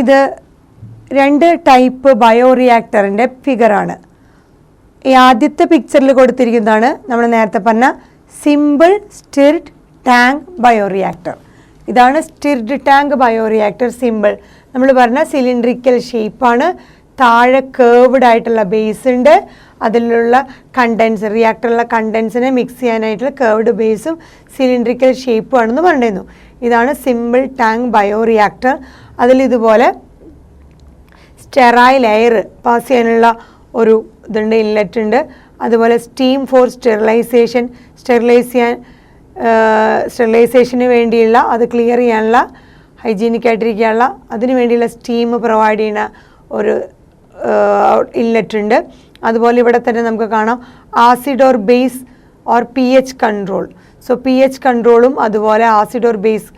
ഇത് രണ്ട് ടൈപ്പ് ബയോറിയാക്ടറിൻ്റെ ഫിഗറാണ്. ഈ ആദ്യത്തെ പിക്ചറിൽ കൊടുത്തിരിക്കുന്നതാണ് നമ്മൾ നേരത്തെ പറഞ്ഞ സിമ്പിൾ സ്റ്റിർഡ് ടാങ്ക് ബയോറിയാക്ടർ. ഇതാണ് സ്റ്റിർഡ് ടാങ്ക് ബയോറിയാക്ടർ സിമ്പിൾ. നമ്മൾ പറഞ്ഞ സിലിണ്ടറിക്കൽ ഷേപ്പാണ്, താഴെ കേർവ്ഡ് ആയിട്ടുള്ള ബേസ് ഉണ്ട്, അതിലുള്ള കണ്ടൻസ് റിയാക്ടറിലുള്ള കണ്ടൻസിനെ മിക്സ് ചെയ്യാനായിട്ടുള്ള കേർവ്ഡ് ബേസും സിലിണ്ടറിക്കൽ ഷേപ്പും ആണെന്ന് പറഞ്ഞിരുന്നു. ഇതാണ് സിമ്പിൾ ടാങ്ക് ബയോറിയാക്ടർ. അതിലിതുപോലെ സ്റ്റെറൈൽ എയർ പാസ് ചെയ്യാനുള്ള ഒരു ഇതുണ്ട്, ഇൻലെറ്റ് ഉണ്ട്. അതുപോലെ സ്റ്റീം ഫോർ സ്റ്റെറിലൈസേഷന് വേണ്ടിയുള്ള, അത് ക്ലിയർ ചെയ്യാനുള്ള, ഹൈജീനിക് ആയിട്ടിരിക്കാനുള്ള അതിന് വേണ്ടിയുള്ള സ്റ്റീം പ്രൊവൈഡ് ചെയ്യുന്ന ഒരു ഇൻലെറ്റ് ഉണ്ട്. അതുപോലെ ഇവിടെ തന്നെ നമുക്ക് കാണാം acid or base or pH control. So pH കൺട്രോളും അതുപോലെ ആസിഡ് ഓർ ബേസ്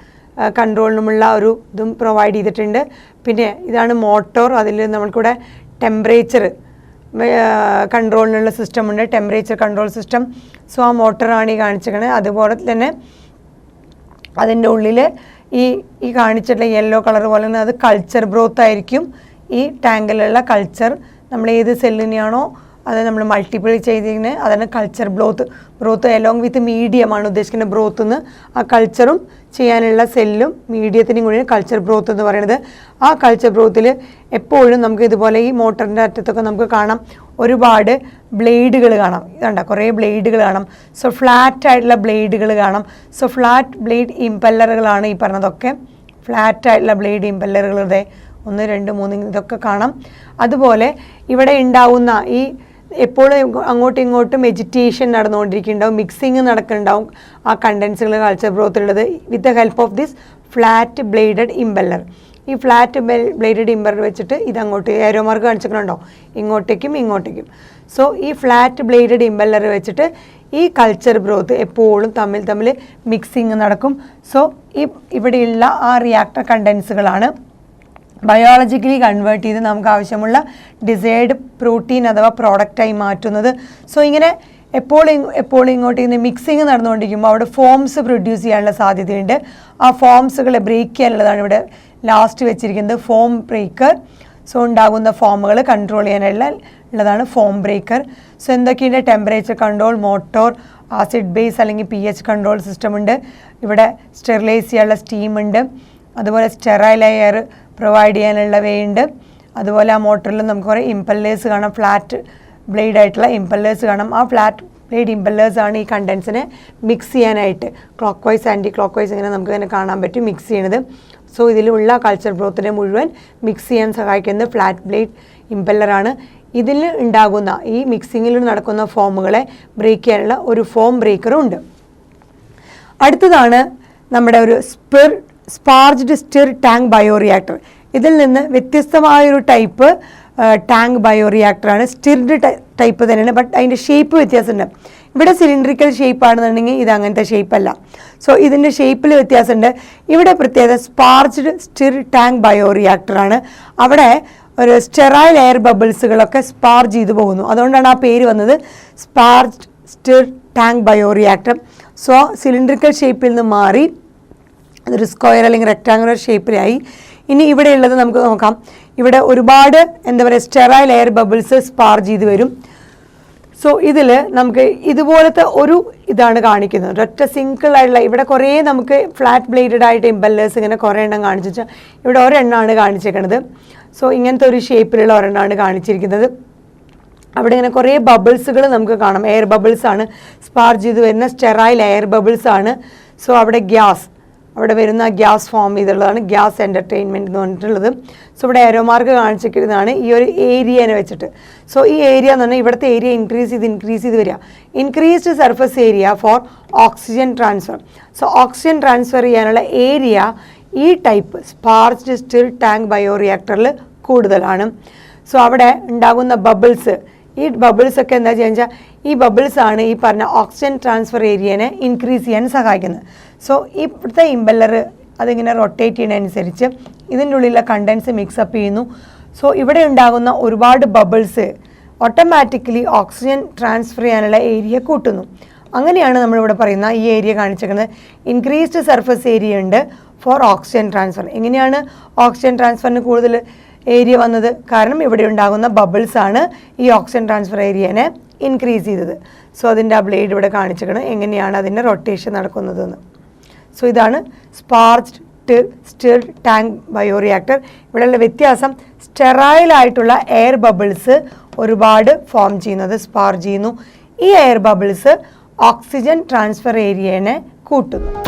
കൺട്രോളിനുമുള്ള ഒരു ഇതും പ്രൊവൈഡ് ചെയ്തിട്ടുണ്ട്. പിന്നെ ഇതാണ് മോട്ടോർ. അതിൽ നമ്മൾക്കിവിടെ ടെമ്പറേച്ചർ കൺട്രോളിനുള്ള സിസ്റ്റം ഉണ്ട്, ടെമ്പറേച്ചർ കൺട്രോൾ സിസ്റ്റം. സോ ആ മോട്ടറാണ് ഈ കാണിച്ചിരിക്കുന്നത്. അതുപോലെ തന്നെ അതിൻ്റെ ഉള്ളിൽ ഈ കാണിച്ചിട്ടുള്ള യെല്ലോ കളർ പോലെ തന്നെ അത് കൾച്ചർ ബ്രോത്ത് ആയിരിക്കും. ഈ ടാങ്കിലുള്ള കൾച്ചർ നമ്മൾ ഏത് സെല്ലിനെയാണോ അത് നമ്മൾ മൾട്ടിപ്പിൾ ചെയ്തിരിക്കുന്നത് അതാണ് കൾച്ചർ ബ്രോത്ത് എലോങ് വിത്ത് മീഡിയമാണ് ഉദ്ദേശിക്കുന്നത്. ബ്രോത്ത് നിന്ന് ആ കൾച്ചറും ചെയ്യാനുള്ള സെല്ലും മീഡിയത്തിനും കൂടി കൾച്ചർ ബ്രോത്ത് എന്ന് പറയുന്നത്. ആ കൾച്ചർ ബ്രോത്തിൽ എപ്പോഴും നമുക്ക് ഇതുപോലെ ഈ മോട്ടറിൻ്റെ അറ്റത്തൊക്കെ നമുക്ക് കാണാം ഒരുപാട് ബ്ലേഡുകൾ കാണാം. ഇതുണ്ട കുറേ ബ്ലേഡുകൾ കാണാം. സോ ഫ്ലാറ്റ് ആയിട്ടുള്ള ബ്ലേഡുകൾ കാണാം. സോ ഫ്ലാറ്റ് ബ്ലേഡ് ഇമ്പല്ലറുകളാണ് ഈ പറഞ്ഞതൊക്കെ. ഫ്ലാറ്റ് ആയിട്ടുള്ള ബ്ലേഡ് ഇമ്പല്ലറുകളുടെ 1, 2, 3 ഇതൊക്കെ കാണാം. അതുപോലെ ഇവിടെ ഉണ്ടാവുന്ന ഈ എപ്പോഴും അങ്ങോട്ടും ഇങ്ങോട്ടും എജിറ്റേഷൻ നടന്നുകൊണ്ടിരിക്കുന്നുണ്ടാവും, മിക്സിങ് നടക്കുന്നുണ്ടാവും ആ കണ്ടൻസുകൾ കൾച്ചർ ബ്രോത്തിലുള്ളത് with the help of this flat bladed impeller. ഈ ഫ്ലാറ്റ് ബ്ലേഡഡ് ഇമ്പല്ലർ വെച്ചിട്ട് ഇതങ്ങോട്ട് ഏരോ മാർക്ക് കാണിച്ചിട്ടുണ്ടോ, ഇങ്ങോട്ടേക്കും ഇങ്ങോട്ടേക്കും. സോ ഈ ഫ്ലാറ്റ് ബ്ലേഡഡ് ഇമ്പല്ലർ വെച്ചിട്ട് ഈ കൾച്ചർ ബ്രോത്ത് എപ്പോഴും തമ്മിൽ മിക്സിങ് നടക്കും. സോ ഇവിടെയുള്ള ആ റിയാക്ടർ കണ്ടൻസുകളാണ് ബയോളജിക്കലി കൺവേർട്ട് ചെയ്ത് നമുക്ക് ആവശ്യമുള്ള ഡിസൈർഡ് പ്രോട്ടീൻ അഥവാ പ്രോഡക്റ്റായി മാറ്റുന്നത്. സോ ഇങ്ങനെ എപ്പോഴും ഇങ്ങോട്ട് ഇങ്ങനെ മിക്സിങ് നടന്നുകൊണ്ടിരിക്കുമ്പോൾ അവിടെ ഫോംസ് പ്രൊഡ്യൂസ് ചെയ്യാനുള്ള സാധ്യതയുണ്ട്. ആ ഫോംസുകളെ ബ്രേക്ക് ചെയ്യാനുള്ളതാണ് ഇവിടെ ലാസ്റ്റ് വെച്ചിരിക്കുന്നത് ഫോം ബ്രേക്കർ. സോ ഉണ്ടാകുന്ന ഫോമുകൾ കൺട്രോൾ ചെയ്യാനുള്ളതാണ് ഫോം ബ്രേക്കർ. സോ എന്തൊക്കെയുണ്ട്? Temperature control, motor, acid base അല്ലെങ്കിൽ pH കൺട്രോൾ സിസ്റ്റം ഉണ്ട്. ഇവിടെ സ്റ്റെറിലൈസ് ചെയ്യാനുള്ള സ്റ്റീമുണ്ട്. അതുപോലെ സ്റ്റെറൈൽ എയർ പ്രൊവൈഡ് ചെയ്യാനുള്ളവയുണ്ട്. അതുപോലെ ആ മോട്ടറിൽ നമുക്ക് കുറേ ഇമ്പല്ലേഴ്സ് കാണാം, ഫ്ലാറ്റ് ബ്ലേഡ് ആയിട്ടുള്ള ഇമ്പല്ലേഴ്സ് കാണാം. ആ ഫ്ലാറ്റ് ബ്ലേഡ് ഇമ്പല്ലേഴ്സാണ് ഈ കണ്ടൻസിനെ മിക്സ് ചെയ്യാനായിട്ട് clockwise anticlockwise ഇങ്ങനെ നമുക്ക് തന്നെ കാണാൻ പറ്റും മിക്സ് ചെയ്യണത്. സോ ഇതിലുള്ള കൾച്ചർ ബ്രോത്തിനെ മുഴുവൻ മിക്സ് ചെയ്യാൻ സഹായിക്കുന്നത് ഫ്ലാറ്റ് ബ്ലേഡ് ഇമ്പല്ലറാണ്. ഇതിൽ ഉണ്ടാകുന്ന ഈ മിക്സിങ്ങിൽ നടക്കുന്ന ഫോമുകളെ ബ്രേക്ക് ചെയ്യാനുള്ള ഒരു ഫോം ബ്രേക്കറും ഉണ്ട്. അടുത്തതാണ് നമ്മുടെ ഒരു സ്പാർജ്ഡ് സ്റ്റിർ ടാങ്ക് ബയോറിയാക്ടർ. ഇതിൽ നിന്ന് വ്യത്യസ്തമായൊരു ടൈപ്പ് ടാങ്ക് ബയോറിയാക്ടറാണ്. സ്റ്റിർഡ് ടൈപ്പ് തന്നെയാണ്, ബട്ട് അതിൻ്റെ ഷേപ്പ് വ്യത്യാസമുണ്ട്. ഇവിടെ സിലിണ്ടറിക്കൽ ഷേപ്പാണെന്നുണ്ടെങ്കിൽ ഇത് അങ്ങനത്തെ ഷേപ്പല്ല. സോ ഇതിൻ്റെ ഷേപ്പിൽ വ്യത്യാസമുണ്ട്. ഇവിടെ പ്രത്യേകത സ്പാർജ്ഡ് സ്റ്റിർ ടാങ്ക് ബയോറിയാക്ടറാണ്. അവിടെ ഒരു സ്റ്റെറൈൽ എയർ ബബിൾസുകളൊക്കെ സ്പാർജ് ചെയ്തു പോകുന്നു. അതുകൊണ്ടാണ് ആ പേര് വന്നത് sparged stir tank bioreactor. So cylindrical ഷേപ്പിൽ നിന്ന് മാറി അതൊരു സ്ക്വയർ അല്ലെങ്കിൽ റെക്ടാങ്കുലർ ഷേപ്പിലായി. ഇനി ഇവിടെ ഉള്ളത് നമുക്ക് നോക്കാം. ഇവിടെ ഒരുപാട് സ്റ്റെറൈൽ എയർ ബബിൾസ് സ്പാർജ് ചെയ്ത് വരും. സോ ഇതിൽ നമുക്ക് ഇതുപോലത്തെ ഒരു ഇതാണ് കാണിക്കുന്നത്. ഒരൊറ്റ സിംഗിളായിട്ടുള്ള ഇവിടെ കുറേ നമുക്ക് ഫ്ലാറ്റ് ബ്ലേഡഡ് ആയിട്ട് ഇമ്പല്ലേഴ്സ് ഇങ്ങനെ കുറേ എണ്ണം കാണിച്ചു. ഇവിടെ ഒരെണ്ണമാണ് കാണിച്ചേക്കണത്. സോ ഇങ്ങനത്തെ ഒരു ഷേപ്പിലുള്ള ഒരെണ്ണമാണ് കാണിച്ചിരിക്കുന്നത്. അവിടെ ഇങ്ങനെ കുറേ ബബിൾസുകൾ നമുക്ക് കാണാം. എയർ ബബിൾസാണ് സ്പാർജ് ചെയ്ത് വരുന്ന സ്റ്റെറൈൽ എയർ ബബിൾസാണ്. സോ അവിടെ വരുന്ന ഗ്യാസ് ഫോം ചെയ്തുള്ളതാണ് ഗ്യാസ് എൻ്റർടൈൻമെൻറ്റ് എന്ന് പറഞ്ഞിട്ടുള്ളത്. സോ ഇവിടെ എയറോ മാർക്ക് കാണിച്ചിരിക്കുന്നതാണ് ഈ ഒരു ഏരിയനെ വെച്ചിട്ട്. സോ ഈ ഏരിയ എന്ന് പറഞ്ഞാൽ ഇവിടുത്തെ ഏരിയ ഇൻക്രീസ് ചെയ്ത് വരിക. Increased surface area for oxygen transfer. So oxygen transfer ചെയ്യാനുള്ള ഏരിയ ഈ ടൈപ്പ് സ്പാർജ്ഡ് സ്റ്റിർ ടാങ്ക് ബയോറിയാക്ടറിൽ കൂടുതലാണ്. സോ അവിടെ ഉണ്ടാകുന്ന ബബിൾസ്, ഈ ബബിൾസൊക്കെ എന്താ ചെയ്യുക, ഈ ബബിൾസാണ് ഈ പറഞ്ഞ ഓക്സിജൻ ട്രാൻസ്ഫർ ഏരിയനെ ഇൻക്രീസ് ചെയ്യാൻ സഹായിക്കുന്നത്. സോ ഇവിടുത്തെ ഇമ്പല്ലർ അതിങ്ങനെ റൊട്ടേറ്റ് ചെയ്യുന്നതനുസരിച്ച് ഇതിൻ്റെ ഉള്ളിലുള്ള കണ്ടൻസ് മിക്സപ്പ് ചെയ്യുന്നു. സോ ഇവിടെ ഉണ്ടാകുന്ന ഒരുപാട് ബബിൾസ് ഓട്ടോമാറ്റിക്കലി ഓക്സിജൻ ട്രാൻസ്ഫർ ചെയ്യാനുള്ള ഏരിയ കൂട്ടുന്നു. അങ്ങനെയാണ് നമ്മളിവിടെ പറയുന്ന ഈ ഏരിയ കാണിച്ചിരിക്കുന്നത്. ഇൻക്രീസ്ഡ് സർഫസ് ഏരിയ ഉണ്ട് ഫോർ ഓക്സിജൻ ട്രാൻസ്ഫർ. എങ്ങനെയാണ് ഓക്സിജൻ ട്രാൻസ്ഫറിന് കൂടുതൽ ഏരിയ വന്നത്? കാരണം ഇവിടെ ഉണ്ടാകുന്ന ബബിൾസ് ആണ് ഈ ഓക്സിജൻ ട്രാൻസ്ഫർ ഏരിയനെ ഇൻക്രീസ് ചെയ്തത്. സോ അതിൻ്റെ ആ ബ്ലേഡ് ഇവിടെ കാണിച്ചിരിക്കണം എങ്ങനെയാണ് അതിൻ്റെ റൊട്ടേഷൻ നടക്കുന്നതെന്ന്. സോ ഇതാണ് സ്റ്റിർഡ് ടാങ്ക് ബയോറിയാക്ടർ. ഇവിടെയുള്ള വ്യത്യാസം, സ്റ്റെറൈലായിട്ടുള്ള എയർ ബബിൾസ് ഒരുപാട് ഫോം ചെയ്യുന്നത് സ്പാർ ചെയ്യുന്നു. ഈ എയർ ബബിൾസ് ഓക്സിജൻ ട്രാൻസ്ഫർ ഏരിയനെ കൂട്ടുന്നു.